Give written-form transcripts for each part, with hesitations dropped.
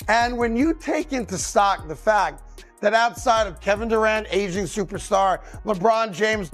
And when you take into stock the fact that outside of Kevin Durant, aging superstar, LeBron James,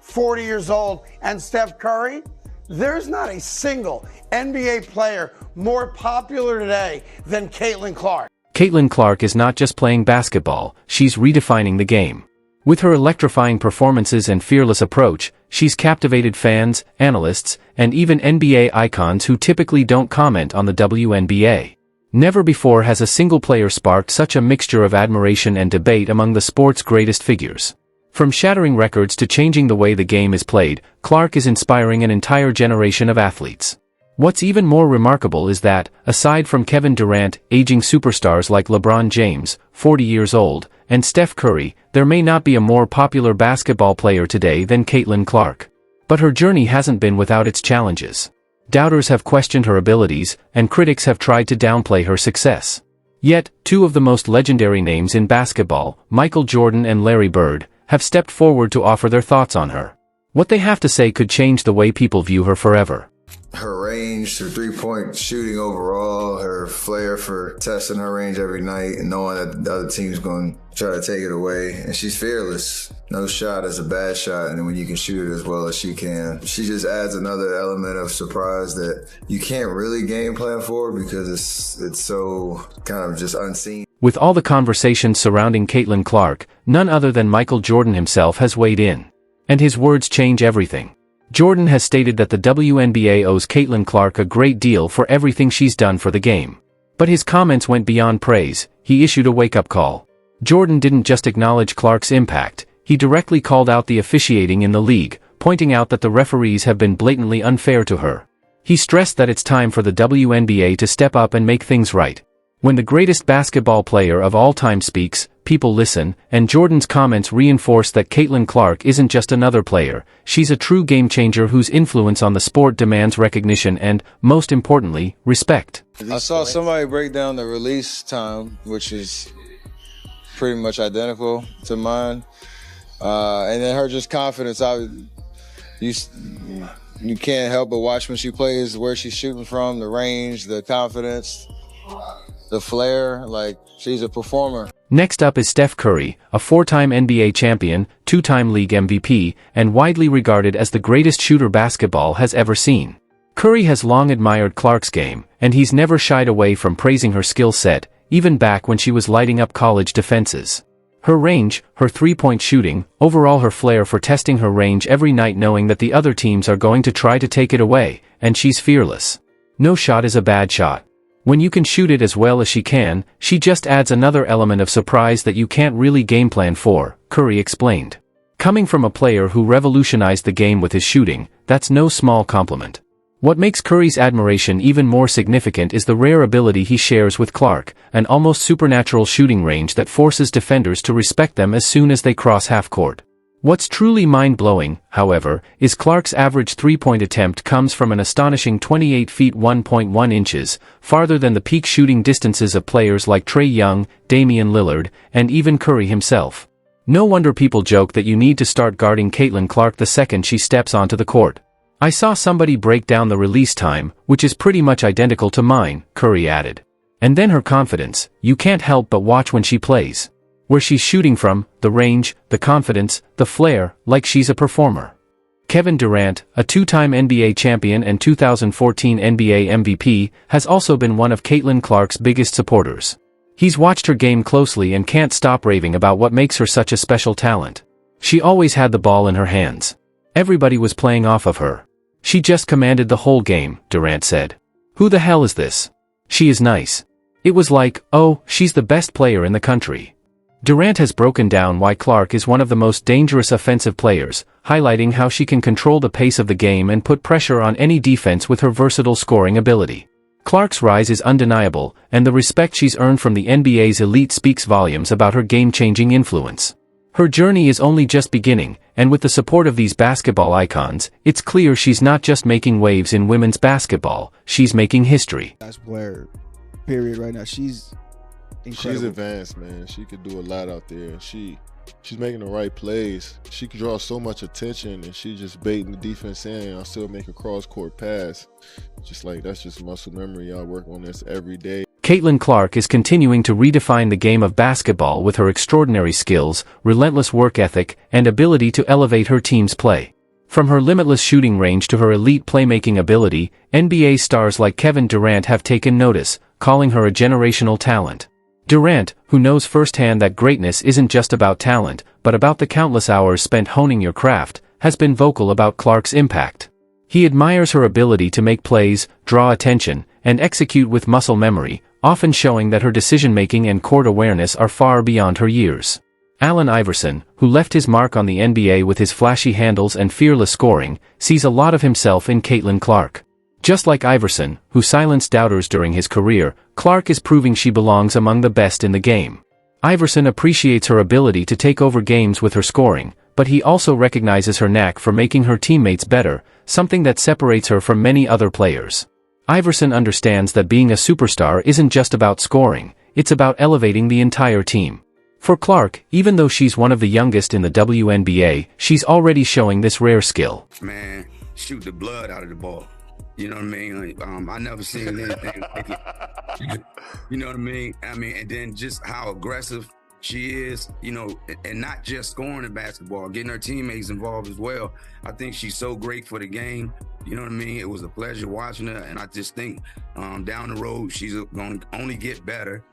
40 years old, and Steph Curry, there's not a single NBA player more popular today than Caitlin Clark. Caitlin Clark is not just playing basketball, she's redefining the game. With her electrifying performances and fearless approach, she's captivated fans, analysts, and even NBA icons who typically don't comment on the WNBA. Never before has a single player sparked such a mixture of admiration and debate among the sport's greatest figures. From shattering records to changing the way the game is played, Clark is inspiring an entire generation of athletes. What's even more remarkable is that, aside from Kevin Durant, aging superstars like LeBron James, 40 years old, and Steph Curry, there may not be a more popular basketball player today than Caitlin Clark. But her journey hasn't been without its challenges. Doubters have questioned her abilities, and critics have tried to downplay her success. Yet, two of the most legendary names in basketball, Michael Jordan and Larry Bird, have stepped forward to offer their thoughts on her. What they have to say could change the way people view her forever. Her range, her three-point shooting overall, her flair for testing her range every night and knowing that the other team's going to try to take it away. And she's fearless. No shot is a bad shot, and when you can shoot it as well as she can. She just adds another element of surprise that you can't really game plan for because it's so kind of just unseen. With all the conversations surrounding Caitlin Clark, none other than Michael Jordan himself has weighed in. And his words change everything. Jordan has stated that the WNBA owes Caitlin Clark a great deal for everything she's done for the game. But his comments went beyond praise, he issued a wake-up call. Jordan didn't just acknowledge Clark's impact, he directly called out the officiating in the league, pointing out that the referees have been blatantly unfair to her. He stressed that it's time for the WNBA to step up and make things right. When the greatest basketball player of all time speaks, people listen, and Jordan's comments reinforce that Caitlin Clark isn't just another player, she's a true game-changer whose influence on the sport demands recognition and, most importantly, respect. I saw somebody break down the release time, which is pretty much identical to mine, and then her just confidence. You can't help but watch when she plays, where she's shooting from, the range, the confidence, the flair, like she's a performer. Next up is Steph Curry, a four-time NBA champion, two-time league MVP, and widely regarded as the greatest shooter basketball has ever seen. Curry has long admired Clark's game, and he's never shied away from praising her skill set, even back when she was lighting up college defenses. Her range, her three-point shooting, overall her flair for testing her range every night knowing that the other teams are going to try to take it away, and she's fearless. No shot is a bad shot. When you can shoot it as well as she can, she just adds another element of surprise that you can't really game plan for, Curry explained. Coming from a player who revolutionized the game with his shooting, that's no small compliment. What makes Curry's admiration even more significant is the rare ability he shares with Clark, an almost supernatural shooting range that forces defenders to respect them as soon as they cross half-court. What's truly mind-blowing, however, is Clark's average three-point attempt comes from an astonishing 28 feet 1.1 inches, farther than the peak shooting distances of players like Trae Young, Damian Lillard, and even Curry himself. No wonder people joke that you need to start guarding Caitlin Clark the second she steps onto the court. I saw somebody break down the release time, which is pretty much identical to mine, Curry added. And then her confidence, you can't help but watch when she plays. Where she's shooting from, the range, the confidence, the flair, like she's a performer. Kevin Durant, a two-time NBA champion and 2014 NBA MVP, has also been one of Caitlin Clark's biggest supporters. He's watched her game closely and can't stop raving about what makes her such a special talent. She always had the ball in her hands. Everybody was playing off of her. She just commanded the whole game, Durant said. Who the hell is this? She is nice. It was like, oh, she's the best player in the country. Durant has broken down why Clark is one of the most dangerous offensive players, highlighting how she can control the pace of the game and put pressure on any defense with her versatile scoring ability. Clark's rise is undeniable, and the respect she's earned from the NBA's elite speaks volumes about her game-changing influence. Her journey is only just beginning, and with the support of these basketball icons, it's clear she's not just making waves in women's basketball, she's making history. Best player, period, right now. She's incredible. She's advanced, man. She could do a lot out there. She's making the right plays. She could draw so much attention, and she just baiting the defense in, and I'll still make a cross-court pass. Just like, that's just muscle memory. Y'all work on this every day. Caitlin Clark is continuing to redefine the game of basketball with her extraordinary skills, relentless work ethic, and ability to elevate her team's play. From her limitless shooting range to her elite playmaking ability, NBA stars like Kevin Durant have taken notice, calling her a generational talent. Durant, who knows firsthand that greatness isn't just about talent, but about the countless hours spent honing your craft, has been vocal about Clark's impact. He admires her ability to make plays, draw attention, and execute with muscle memory, often showing that her decision-making and court awareness are far beyond her years. Allen Iverson, who left his mark on the NBA with his flashy handles and fearless scoring, sees a lot of himself in Caitlin Clark. Just like Iverson, who silenced doubters during his career, Clark is proving she belongs among the best in the game. Iverson appreciates her ability to take over games with her scoring, but he also recognizes her knack for making her teammates better, something that separates her from many other players. Iverson understands that being a superstar isn't just about scoring, it's about elevating the entire team. For Clark, even though she's one of the youngest in the WNBA, she's already showing this rare skill. Man, shoot the blood out of the ball. You know what I mean? I never seen anything like it. You know what I mean? And then just how aggressive she is, and not just scoring in basketball, getting her teammates involved as well. I think she's so great for the game. You know what I mean? It was a pleasure watching her, and I just think down the road, she's going to only get better.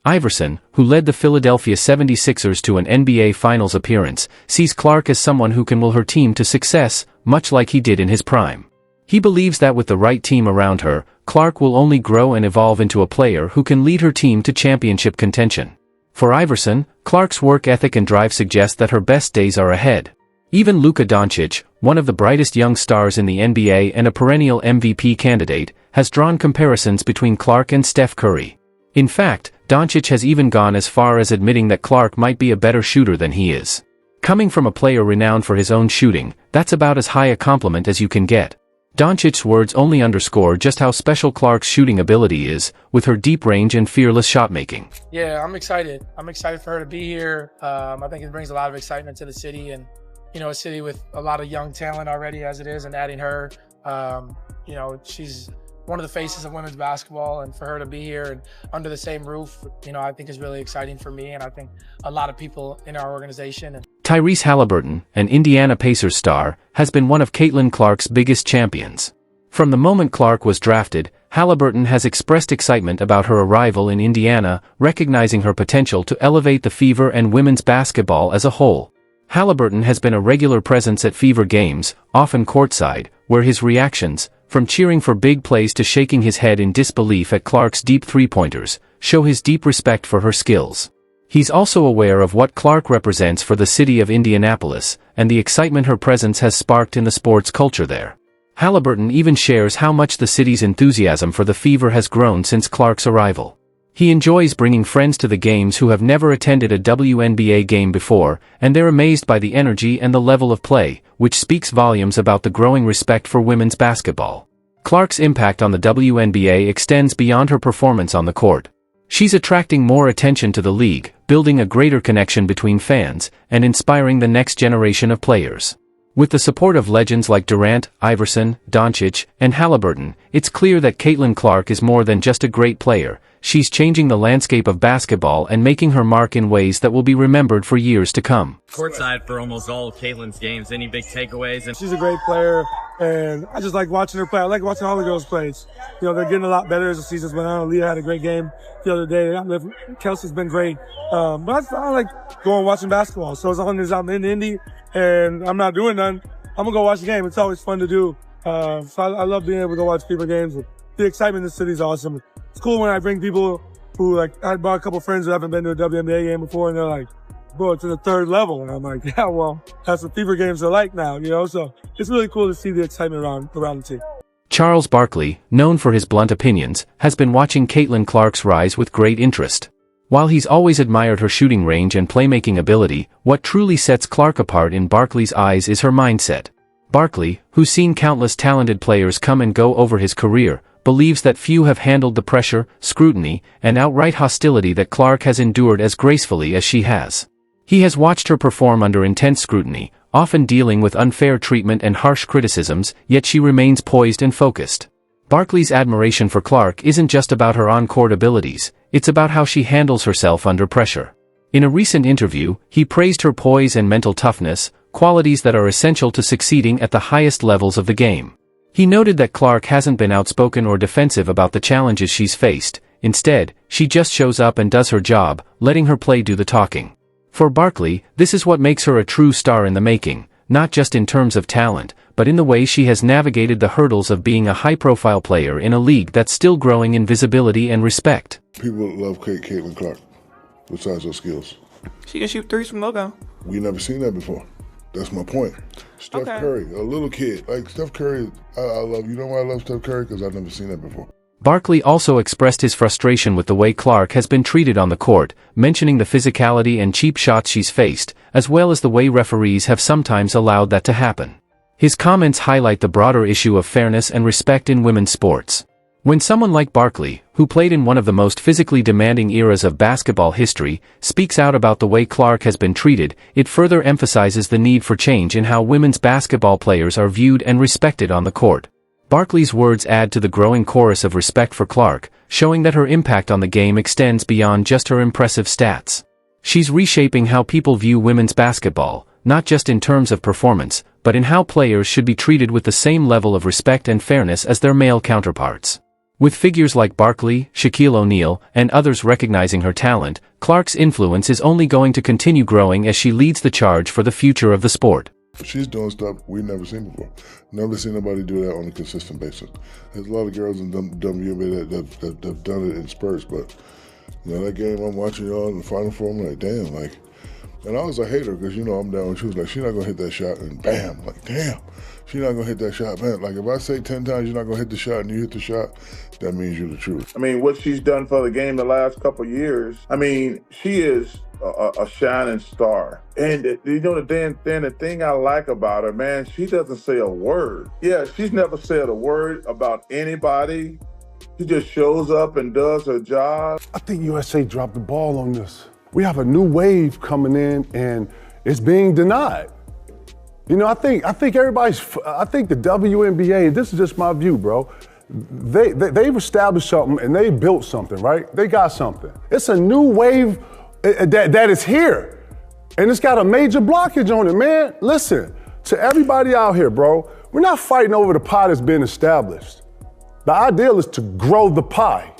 Iverson, who led the Philadelphia 76ers to an NBA Finals appearance, sees Clark as someone who can will her team to success, much like he did in his prime. He believes that with the right team around her, Clark will only grow and evolve into a player who can lead her team to championship contention. For Iverson, Clark's work ethic and drive suggest that her best days are ahead. Even Luka Doncic, one of the brightest young stars in the NBA and a perennial MVP candidate, has drawn comparisons between Clark and Steph Curry. In fact, Doncic has even gone as far as admitting that Clark might be a better shooter than he is. Coming from a player renowned for his own shooting, that's about as high a compliment as you can get. Doncic's words only underscore just how special Clark's shooting ability is, with her deep range and fearless shot-making. Yeah, I'm excited. I'm excited for her to be here. I think it brings a lot of excitement to the city, and a city with a lot of young talent already as it is, and adding her, she's one of the faces of women's basketball, and for her to be here and under the same roof, I think is really exciting for me, and I think a lot of people in our organization. Tyrese Haliburton, an Indiana Pacers star, has been one of Caitlin Clark's biggest champions. From the moment Clark was drafted, Haliburton has expressed excitement about her arrival in Indiana, recognizing her potential to elevate the Fever and women's basketball as a whole. Haliburton has been a regular presence at Fever games, often courtside, where his reactions, from cheering for big plays to shaking his head in disbelief at Clark's deep three-pointers, show his deep respect for her skills. He's also aware of what Clark represents for the city of Indianapolis, and the excitement her presence has sparked in the sports culture there. Haliburton even shares how much the city's enthusiasm for the Fever has grown since Clark's arrival. He enjoys bringing friends to the games who have never attended a WNBA game before, and they're amazed by the energy and the level of play, which speaks volumes about the growing respect for women's basketball. Clark's impact on the WNBA extends beyond her performance on the court. She's attracting more attention to the league, building a greater connection between fans, and inspiring the next generation of players. With the support of legends like Durant, Iverson, Doncic, and Haliburton, it's clear that Caitlin Clark is more than just a great player. She's changing the landscape of basketball and making her mark in ways that will be remembered for years to come. Courtside for almost all of Caitlin's games. Any big takeaways? She's a great player, and I just like watching her play. I like watching all the girls play. They're getting a lot better as the season's went on. Leah had a great game the other day. Kelsey's been great. But I like going and watching basketball. So as long as I'm in Indy and I'm not doing nothing, I'm going to go watch the game. It's always fun to do. So I love being able to go watch people games. The excitement in the city is awesome. It's cool when I bring people who, I brought a couple friends who haven't been to a WNBA game before, and they're like, bro, it's in the third level. And I'm like, yeah, well, that's what Fever games are like now, So it's really cool to see the excitement around the team. Charles Barkley, known for his blunt opinions, has been watching Caitlin Clark's rise with great interest. While he's always admired her shooting range and playmaking ability, what truly sets Clark apart in Barkley's eyes is her mindset. Barkley, who's seen countless talented players come and go over his career, believes that few have handled the pressure, scrutiny, and outright hostility that Clark has endured as gracefully as she has. He has watched her perform under intense scrutiny, often dealing with unfair treatment and harsh criticisms, yet she remains poised and focused. Barkley's admiration for Clark isn't just about her on-court abilities, it's about how she handles herself under pressure. In a recent interview, he praised her poise and mental toughness, qualities that are essential to succeeding at the highest levels of the game. He noted that Clark hasn't been outspoken or defensive about the challenges she's faced. Instead, she just shows up and does her job, letting her play do the talking. For Barkley, this is what makes her a true star in the making, not just in terms of talent, but in the way she has navigated the hurdles of being a high-profile player in a league that's still growing in visibility and respect. People love Caitlin Clark, besides her skills. She can shoot threes from logo. We never seen that before. That's my point. Steph Curry, a little kid. Like Steph Curry, I love, you know why I love Steph Curry? Because I've never seen that before. Barkley also expressed his frustration with the way Clark has been treated on the court, mentioning the physicality and cheap shots she's faced, as well as the way referees have sometimes allowed that to happen. His comments highlight the broader issue of fairness and respect in women's sports. When someone like Barkley, who played in one of the most physically demanding eras of basketball history, speaks out about the way Clark has been treated, it further emphasizes the need for change in how women's basketball players are viewed and respected on the court. Barkley's words add to the growing chorus of respect for Clark, showing that her impact on the game extends beyond just her impressive stats. She's reshaping how people view women's basketball, not just in terms of performance, but in how players should be treated with the same level of respect and fairness as their male counterparts. With figures like Barkley, Shaquille O'Neal, and others recognizing her talent, Clark's influence is only going to continue growing as she leads the charge for the future of the sport. She's doing stuff we've never seen before. Never seen nobody do that on a consistent basis. There's a lot of girls in WNBA that have done it in spurts, but you know, that game I'm watching y'all in the Final Four, I'm like, damn, like, and I was a hater because, you know, I'm down. She was like, she's not going to hit that shot, and bam, like, damn, she's not going to hit that shot. Man, like, if I say 10 times you're not going to hit the shot and you hit the shot, that means you're the truth. I mean, what she's done for the game the last couple of years, I mean, she is a shining star. And, you know, the thing I like about her, man, she doesn't say a word. Yeah, she's never said a word about anybody. She just shows up and does her job. I think USA dropped the ball on this. We have a new wave coming in, and it's being denied. You know, I think the WNBA, this is just my view, bro. They've established something and they built something, right? They got something. It's a new wave that is here, and it's got a major blockage on it, man. Listen, to everybody out here, bro, we're not fighting over the pie that's been established. The ideal is to grow the pie.